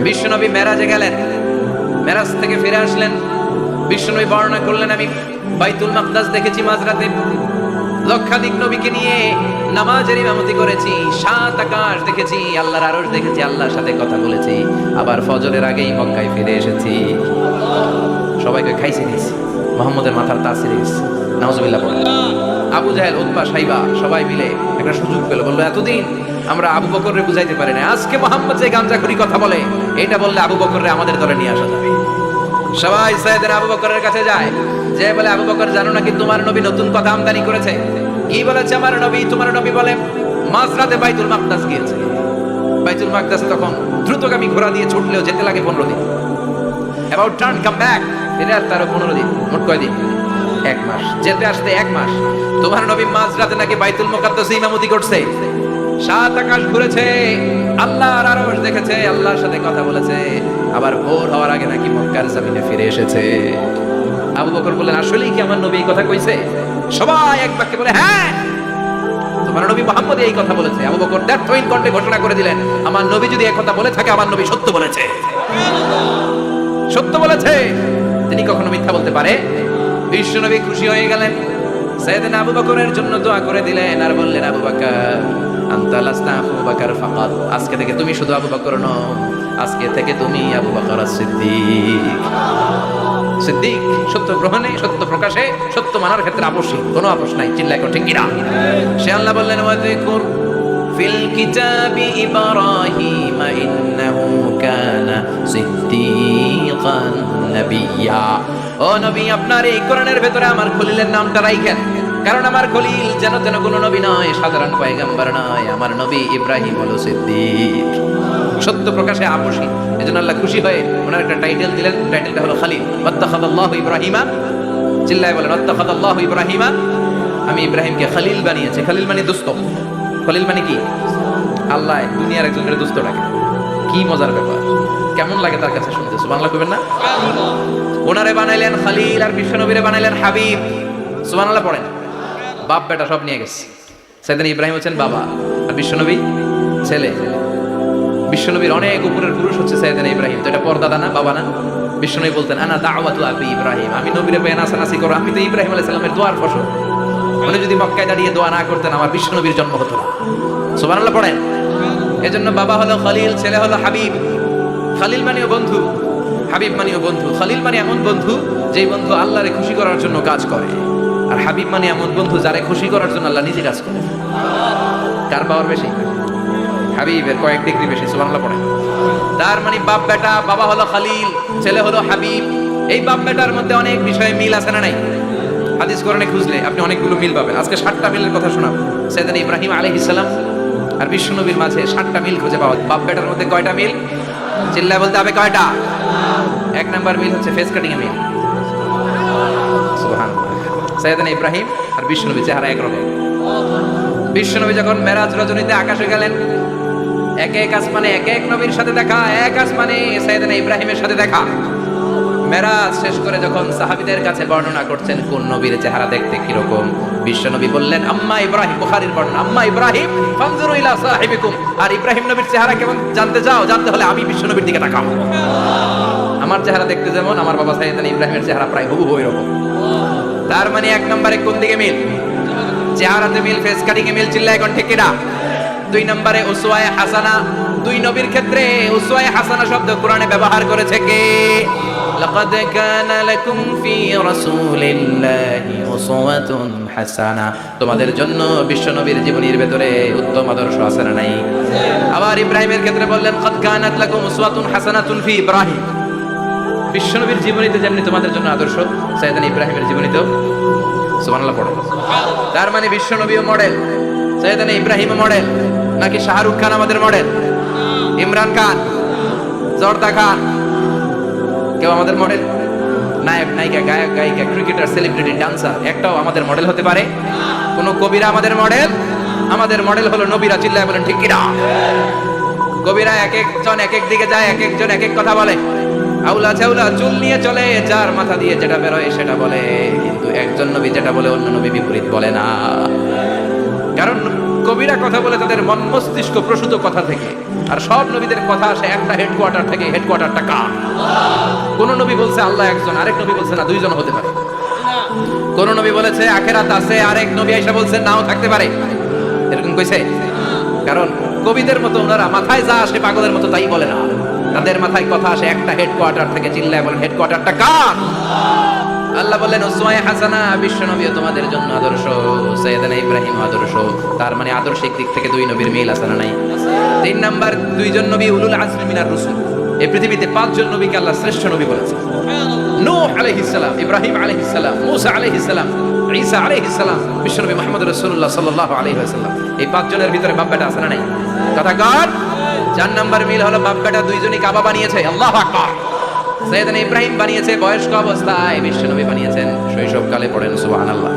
বিশ্বনবী মেরাজে গেলেন, মেরাজ থেকে ফিরে আসলেন। বিশ্বনবী বর্ণনা করলেন, আমি বাইতুল মাকদাস দেখেছি মাঝরাতে, লক্ষাধিক নবীকে নিয়ে নামাজের ইমামতি করেছি, 7 আকাশ দেখেছি, আল্লাহর আরশ দেখেছি, আল্লাহর সাথে কথা বলেছি, আবার ফজরের আগেই মক্কায় ফিরে এসেছি। সবাইকে খাইছে দিয়েছি, মুহাম্মদের মাথার তাসির এসেছে। নাউজুবিল্লাহ বলেন। আবু জাহেল, উতবা, সাইবা সবাই মিলে একটা সুযোগ পেল, বললো এতদিন আমরা আবু বকররে বুঝাইতে পারি না, আজকে মুহাম্মদ যে গাঁজাখুরি কথা বলে এটা বললে আবু বকররে আমাদের দলে নিয়ে আসা যাবে। সবাই সাইয়েদনা আবু বকরের কাছে যায়, যে বলে আবু বকর জানো নাকি তোমার নবী নতুন কথা আমদানি করেছে? কি বলেছে আমার নবী? তোমার নবী বলে মাঝরাতে বাইতুল মাকদাস গিয়েছে। বাইতুল মাকদাসে তখন দ্রুতগামী ঘোড়া দিয়ে ছুটলেও যেতে লাগে 15 দিন। অ্যাবাউট টার্ন কাম ব্যাক, ফিরে আসতে আরো 15 দিন, মোট কয় দিন? 1 মাস, যেতে আসতে 1 মাস। তোমার নবী মাঝরাতে নাকি বাইতুল মুকাদ্দাসে ইমামতি করছে, 7 আকাশ ঘুরেছে, আল্লাহর আরশ দেখেছে, আল্লাহর সাথে কথা বলেছে, আবার ভোর হওয়ার আগে নাকি মক্কার জমিনে ফিরে এসেছে। আবু বকর বললেন, আসলেই কি আমার নবী এই কথা কইছে? সবাই এক বাক্যে বলে, হ্যাঁ তোমার নবী মুহাম্মদ এই কথা বলেছে। আবু বকর দ্যাট টুইন কণ্ঠে ঘোষণা করে দিলেন, আমার নবী যদি এই কথা বলে থাকে, আমার নবী সত্য বলেছে, সত্য বলেছে, তিনি কখনো মিথ্যা বলতে পারে? বিশ্ব নবী খুশি হয়ে গেলেন, সাইয়েদনা আবু বকরের জন্য দোয়া করে দিলেন, আর বললেন, আবু বকর আনতা লাস্তা আবু বকর ফাকাত, আজকে থেকে তুমি শুধু আবু বকর নও, আজকে থেকে তুমি আবু বকর as-সিদ্দিক। সিদ্দিক, সত্য গ্রহণে, সত্য প্রকাশে, সত্য মানার ক্ষেত্রে আপোষী, কোনো আপোষ নাই। চিল্লায় ঠিক কিনা? সে আল্লাহ বললেন, ওয়াযকুর ফিল কিতাবি ইব্রাহিম ইন্নাহু কানা সিদ্দিকান নাবিয়্যা। ও নবী, আপনার এই কোরআনের ভেতরে আমার খলিলের নামটা রাখেন, কারণ আমার খলিল যেন তেন কোনো নবী নয়, সাধারণ পয়গম্বর নয়, আমার নবী ইব্রাহিম হলো সিদ্দিক, সত্য প্রকাশে আপোষী। এজন্য আল্লাহ খুশি হয়ে ওনার একটা টাইটেল দিলেন, টাইটেলটা হলো খলিল। ওয়াত্তাখাযাল্লাহু ইব্রাহিমা, চিল্লায় বলেন, ওয়াত্তাখাযাল্লাহু ইব্রাহিমা, আমি ইব্রাহিমকে খলিল বানিয়েছি। খলিল মানে দোস্ত, খলিল মানে কি? আল্লাহ দুনিয়ার একজনের দোস্ত ডাকে, কি মজার ব্যাপার, কেমন লাগে তার কাছে শুনতে? সুবহানাল্লাহ কইবেন না? ওনারে বানাইলেন খলিল, আর বিশ্বনবীরে বানাইলেন হাবিব। সুবহানাল্লাহ পড়েন। বাপ বেটা সব নিয়ে গেছে। সাইয়েদনা ইব্রাহিম হচ্ছেন বাবা, আর বিশ্বনবী ছেলে। বিশ্বনবীর অনেক উপরের পুরুষ হচ্ছে সাইয়েদনা ইব্রাহিম। তো এটা পরদাদা না, বাবা না? বিশ্বনবী বলতেন, আনা দাওয়াতু আবি ইব্রাহিম, আমি নবীরে পেয়ে নাচানাচি করো, আমি তো ইব্রাহিম আলাইহিস সালামের দোয়ার ফসল। উনি যদি মক্কায় দাঁড়িয়ে দোয়া না করতেন, আমার বিশ্বনবীর জন্ম হতো না। সুবহানাল্লাহ পড়েন। এজন্য বাবা হলো খলিল, ছেলে হলো হাবিব। খলিল মানেও বন্ধু, হাবিব মানেও বন্ধু। খলিল মানে এমন বন্ধু যেই বন্ধু আল্লাহরে খুশি করার জন্য কাজ করে, আর হাবিব মানে এমন বন্ধু যারে খুশি করার জন্য আল্লাহ নিজে কাজ করে। কার পাওয়ার বেশি? হাবিবের কয়েক ডিগ্রি বেশি। সুবহানাল্লাহ পড়ে। তার মানে বাপ বেটা, বাবা হলো খলিল, ছেলে হলো হাবিব। এই বাপ বেটার মধ্যে অনেক বিষয়ে মিল আছে না নাই? হাদিস কোরআনে খুঁজলে আপনি অনেকগুলো মিল পাবেন। আজকে 7টা মিলের কথা শোনাবো। সাইয়েদনা ইব্রাহিম আলাইহিস সালাম আর বিশ্বনবীর মাঝে 7টা মিল খুঁজে পাওয়া। বাপ বেটার মধ্যে কয়টা মিল? চিল্লায় বলতে হবে কয়টা? 1 নাম্বার মিল হচ্ছে ফেস কাটিং এ মিল। সুবহানাল্লাহ। সাইয়েদনা ইব্রাহিম আর বিশ্বনবী চেহারা একরকম। বিশ্বনবী যখন মেরাজ রজনীতে আকাশে গেলেন, এক এক আসমানে এক এক নবীর সাথে দেখা, এক আসমানে সাইয়েদনা ইব্রাহিমের সাথে দেখা। মেরাজ শেষ করে যখন সাহাবীদের কাছে বর্ণনা করছেন কোন নবীর চেহারা দেখতে কিরকম, বিশ্বনবী বললেন, আম্মা ইব্রাহিম, বুখারীর বর্ণনা, আম্মা ইব্রাহিম ফানজুরু ইলা সাহিবিকুম, আর ইব্রাহিম নবীর চেহারা কেমন জানতে চাও? জানতে হলে আমি বিশ্বনবীর দিকে তাকাও। আমার চেহারা দেখতে যেমন, আমার বাবা সাইয়েদনা ইব্রাহিমের চেহারা প্রায় হুবহু এরকম। তার মানে 1 নম্বরে কোন দিকে মিল? চেহারাতে মিল, ফেস কাটিং এ মিল। চিল্লায় এখন ঠিক কিনা? 2 নম্বরে উসওয়ায়ে হাসানা। 2 নবীর ক্ষেত্রে উসওয়ায়ে হাসানা শব্দ কোরআনে ব্যবহার করেছে কে? লাকাদ কানা লাকুম ফি রাসূলিল্লাহি উসওয়াতুন হাসানা, তোমাদের জন্য বিশ্বনবীর জীবনীর ভেতরে উত্তম আদর্শ আছে না নাই? আবার ইব্রাহিমের ক্ষেত্রে বললেন, কাদ কানাত লাকুম উসওয়াতুন হাসানাতুন ফি ইব্রাহিম, বিশ্বনবীর জীবনীতে যেমনি তোমাদের জন্য আদর্শ, সাইয়েদনা ইব্রাহিমের জীবনীতেও। সুবহানাল্লাহ পড়ো। তার মানে বিশ্বনবীও মডেল, সাইয়েদনা ইব্রাহিমও মডেল। নাকি শাহরুখ খান আমাদের মডেল, ইমরান খান, জর্দা খান কেউ আমাদের মডেল? নায়ক নায়িকা, গায়ক গায়িকা, ক্রিকেটার, সেলিব্রিটি, ডান্সার একটাও আমাদের মডেল হতে পারে? কোন কবিরা আমাদের মডেল? আমাদের মডেল হলো নবীরা। চিল্লায় বলেন ঠিক কিনা? কবিরা এক একজন এক এক দিকে যায়, এক একজন এক এক কথা বলে। আউলা চাউলা চুল নিয়ে চলে, যার মাথা দিয়ে যেটা বেরোয় সেটা বলে, কিন্তু একজন নবী যেটা বলে অন্য নবী বিপরীত বলে না। কারণ কবিরা কথা বলে তাদের মন মস্তিষ্ক প্রসূত কথা থেকে, আর সব নবীদের কথা আসে একটা হেডকোয়ার্টার থেকে। হেডকোয়ার্টারটা কার? কোন নবী বলছে আল্লাহ একজন, আরেক নবী বলছে না দুইজন হতে পারে। কোন নবী বলেছে আখিরাত আছে, আরেক নবী আইসা বলছে নাও থাকতে পারে। এরকম কইছে? কারণ কবিদের মতো ওনারা মাথায় যা আসে পাগলের মতো তাই বলে না, তাদের মাথায় কথা আসে একটা হেডকোয়ার্টার থেকে। চিল্লায় বলেন হেডকোয়ার্টারটা কার? আল্লাহ বললেন উসওয়ায়ে হাসানা, বিশ্বনবী তোমাদের জন্য আদর্শ, সাইয়েদনা ইব্রাহিম আদর্শ। তার মানে আদর্শিক দিক থেকে দুই নবীর মিল আছে না নাই? 3 নাম্বার, দুইজন নবী উলুল আজমি মিনার রাসূল। এই পৃথিবীতে 5 জন নবীকে আল্লাহ শ্রেষ্ঠ নবী বলেছেন। নূহ আলাইহিস সালাম, ইব্রাহিম আলাইহিস সালাম, মূসা আলাইহিস সালাম, ঈসা আলাইহিস সালাম, বিশ্বনবী মুহাম্মদ রাসূলুল্লাহ সাল্লাল্লাহু আলাইহি ওয়াসাল্লাম। এই 5 জনের ভিতরে বাপ বেটা আছে না নাই? কথা কর। 4 নাম্বার মিল হলো বাপ বেটা দুইজনই কাবা বানিয়েছে। আল্লাহু আকবার। সাইয়েদনা ইব্রাহিম বানিয়েছে বয়স্ক অবস্থায়, বিশ্বনবী বানিয়েছেন শৈশবকালে। পড়েন সুবহানাল্লাহ।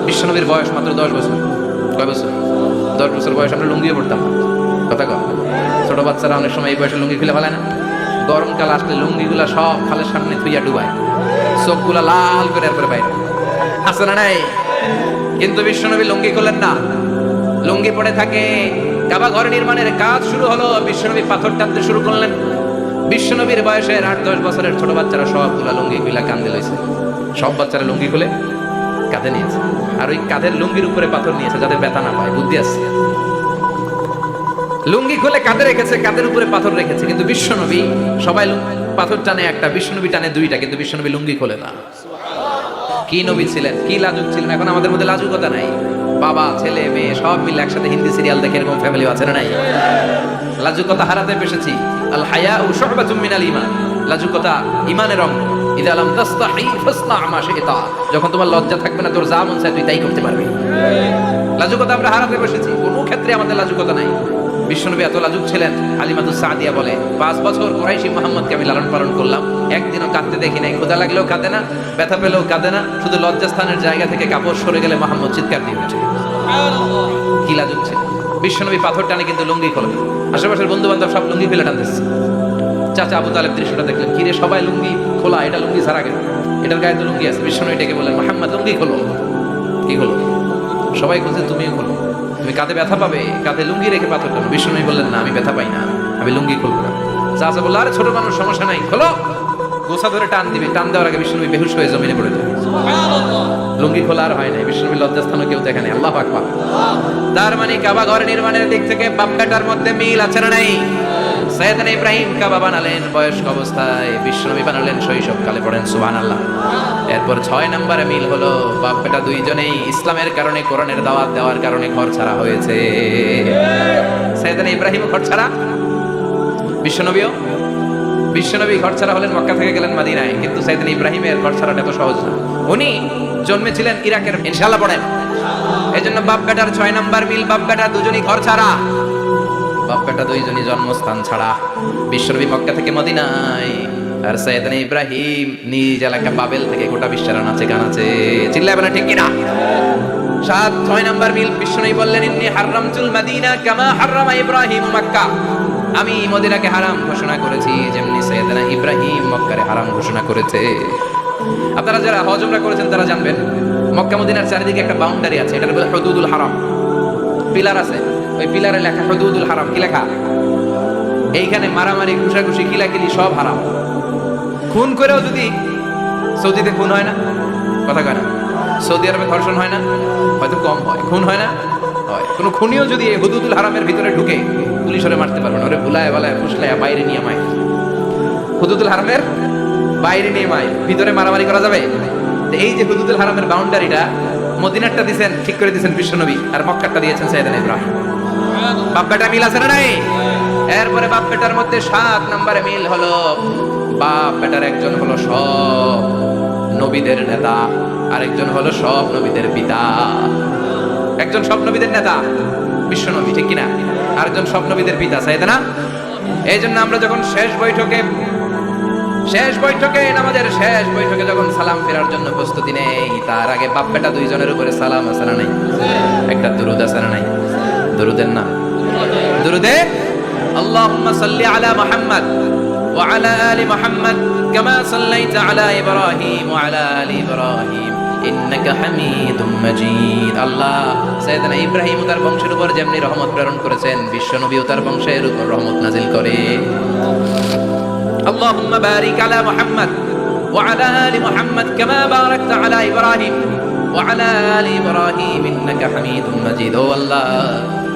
বিশ্বনবীর বয়স মাত্র 10 বছর। কয় বছর? 10 বছর বয়স আমরা লুঙ্গিও পড়তাম না। কথা কর। ছোট বাচ্চারা অনেক সময় এই বয়সে লুঙ্গি খুলে ফেলে না। গরমকাল আসলে লুঙ্গিগুলা সব খালের সামনে থুইয়া ডুবায়, চোখগুলা লাল করে এরপরে বাইরে আছে না নাই? কিন্তু বিশ্বনবী লুঙ্গি খুলেন না, লুঙ্গি পড়ে থাকে। কাবা ঘর নির্মাণের কাজ শুরু হলো, বিশ্বনবী পাথর টানতে শুরু করলেন। বিশ্বনবীর বয়সের 8-10 বছরের ছোট বাচ্চারা সবগুলা লুঙ্গি খুলে কাঁধে লইছে। সব বাচ্চারা লুঙ্গি খুলে কাঁধে নিয়েছে, আর ওই কাঁধের লুঙ্গির উপরে পাথর নিয়েছে যাতে ব্যথা না পায়। বুদ্ধি আছে। লুঙ্গি খুলে কাঁধে রেখেছে, কাঁধের উপরে পাথর রেখেছে। কিন্তু বিশ্বনবী, সবাই পাথর টানে একটা, বিশ্বনবী টানে দুইটা, কিন্তু বিশ্বনবী লুঙ্গি খোলে না। কি নবী ছিলেন, কি লাজুক ছিলেন! এখন আমাদের মধ্যে লাজুকতা নাই। বাবা ছেলে মেয়ে সব মিলে একসাথে হিন্দি সিরিয়াল দেখে, এরকম ফ্যামিলি আছে না নাই? লাজুকতা হারাতে পেরেছি। আল হায়াউ শু'বাতুম মিনাল ঈমান। লাজুকতা ঈমানের অঙ্গ। ইযা লাম তাসতাহি ফাসনা মা শি'তা। যখন তোমার লজ্জা থাকবে না, তোর যা মন চায় তুই তাই করতে পারবি। লাজুকতা আমরা হারাতে বসেছি, কোনো ক্ষেত্রে আমাদের লাজুকতা নাই। বিশ্বনবী এত লাজুক ছিলেন, হালিমাতুস সাদিয়া বলে 5 বছর কুরাইশি মুহাম্মদকে আমি লালন পালন করলাম, একদিনও কাঁদতে দেখি নাই। ক্ষুধা লাগলেও কাঁদে না, ব্যথা পেলেও কাঁদে না, শুধু লজ্জাস্থানের জায়গা থেকে কাপড় সরে গেলে মুহাম্মদ চিৎকার দিয়ে ওঠে। কি লাজুক ছিল! বিশ্বনবী পাথর টানে কিন্তু লুঙ্গি খোলে। আশেপাশের বন্ধু বান্ধব সব লুঙ্গি ফেলে টানতেছে। চাচা আবু তালেব দৃশ্যটা দেখলেন, কিরে সবাই লুঙ্গি খোলা, এটা লুঙ্গি ছাড়া গেল, এটার গায়ে তো লুঙ্গি আছে। বিশ্বনবী ডেকে বললেন মুহাম্মদ লুঙ্গি খোলো। কি খোলো? সবাই বলছে তুমিও খোলো, তুমি কাঁধে ব্যথা পাবে, কাঁধে লুঙ্গি রেখে পাথর টানো। বিশ্বনবী বললেন না, আমি ব্যথা পাই না, আমি লুঙ্গি খুলবো না। চাচা বললো আরে ছোট মানুষ, সমস্যা নাই, খোলো। গোসা ধরে টান দিবে, টান দেওয়ার আগে বিশ্বনবী বেহুশ হয়ে জমিনে পড়ে যায়। লুঙ্গি খোলা আর হয় নাই। বিশ্বনবী লজ্জাস্থানও কেউ দেখে নাই। আল্লাহু আকবার। তার মানে কাবা ঘর নির্মাণের দিক থেকে বাপ বেটার মধ্যে মিল আছে না নাই? সাইয়েদনা ইব্রাহিম কাবা বানালেন বয়স্ক অবস্থায়, বিশ্বনবী বানালেন শৈশবকালে। পড়েন সুবহানাল্লাহ। এরপর 6 নম্বরে মিল হলো বাপ বেটা দুইজনেই ইসলামের কারণে, কোরআনের দাওয়াত দেওয়ার কারণে ঘর ছাড়া হয়েছে। সাইয়েদনা ইব্রাহিম ঘর ছাড়া, বিশ্বনবী ঘর ছাড়া হলেন, মক্কা থেকে গেলেন মদিনায়। কিন্তু সাইয়েদনা ইব্রাহিমের ঘর ছাড়াটা এত সহজ না। উনি জন্মেছিলেন ইরাকের। ইনশাআল্লাহ পড়েন। এজন্য বাপ বেটার 6 নম্বর মিল, বাপ বেটা দুজনই ঘর ছাড়া, বাপ বেটা দুইজনই জন্মস্থান ছাড়া। বিশ্বনবী মক্কা থেকে মদিনায়, আর সাইয়েদনা ইব্রাহিম নিজ এলাকা বাবেল থেকে গোটা বিশ্বের নাচে গান আছে। চিল্লায় বলেন ঠিক কিনা? 6 নম্বর মিল, বিশ্বনবী বললেন ইন্নী হারামতুল মদিনা কামা হারামা ইব্রাহিম মক্কা। আমি মদিনাকে হারাম ঘোষণা করেছি যেমনি সাইয়েদনা ইব্রাহিম মক্কারে হারাম ঘোষণা করেছে। আপনারা যারা হজ উমরা করেছেন তারা জানবেন, মক্কা মদিনার চারিদিকে একটা বাউন্ডারি আছে, এটার বলে হুদুদুল হারাম। পিলার আছে, ওই পিলারে লেখা হুদুদুল হারাম। কি লেখা? এইখানে মারামারি, ঘুষাঘুষি, কিলাকিলি সব হারাম। খুন করেও যদি, সৌদিতে খুন হয় না? কথা কয় না? সৌদি আরবে ধর্ষণ হয় না? হয়তো কম হয়। খুন হয় না? হয়। কোন খুনিও যদি হুদুদুল হারামের ভিতরে ঢুকে, পুলিশ ওরে মারতে পারবে না। ওরে বুলায় বালায় ফুসলায় বাইরে নিয়ে মায়। হুদুদুল হারামের বাইরে নিয়ে মায়, ভিতরে মারামারি করা যাবে? এই যে হুদুদুল হারামের বাউন্ডারিটা, মদিনারটা দিয়েছেন, ঠিক করে দিয়েছেন বিশ্বনবী, আর মক্কারটা দিয়েছেন সাইয়েদনা ইব্রাহিম। বাপ বেটা মিল আছে না নাই? এরপরে বাপ বেটার মধ্যে 7 নম্বরে মিল হলো বাপ বেটার একজন হলো সব নবীদের নেতা, আরেকজন হলো সব নবীদের পিতা। একজন সব নবীদের নেতা বিশ্বনবী, ঠিক কিনা? আরেকজন সব নবীদের পিতা সাইয়েদনা। এই জন্য আমরা যখন শেষ বৈঠকে, নামাজের শেষ বৈঠকে যখন সালাম ফেরার জন্য প্রস্তুতি নেই, তার আগে বাপ বেটা দুইজনের উপরে সালাম আছে না নাই? একটা দুরূদ আছে না নাই? দুরূদের নাম দুরূদে আল্লাহুম্মা সাল্লি আলা মুহাম্মদ ওয়া আলা আলি মুহাম্মদ কামা সাল্লাইতা আলা ইব্রাহিম ওয়া আলা আলি ইব্রাহিম ইন্নাকা হামিদুম মাজিদ। আল্লাহ সাইয়েদনা ইব্রাহিম ও তার বংশের উপর যেমনি রহমত প্রেরণ করেছেন, বিশ্ব নবী ও তার বংশের উপর রহমত নাজিল করে। আল্লাহুম্মা বারিক আলা মুহাম্মদ ওয়া আলা আলি মুহাম্মদ কামা বারাকতা আলা ইব্রাহিম ওয়া আলা আলি ইব্রাহিম ইন্নাকা হামিদুম মাজিদ। ও আল্লাহ,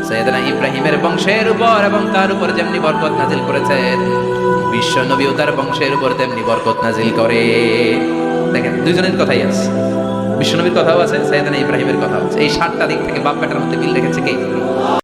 সাইয়েদনা ইব্রাহিমের বংশের উপর এবং তার উপর যেমনি বরকত নাজিল করেছেন, বিশ্ব নবী ও তার বংশের উপর তেমনি বরকত নাজিল করে। দেখেন, দুইজনের কথাই আছে, বিশ্বনবীর কথাও আছে, সাইয়েদনা ইব্রাহিমের কথাও আছে। এই 7টা দিক থেকে বাপ বেটার মধ্যে মিল রেখেছে কে?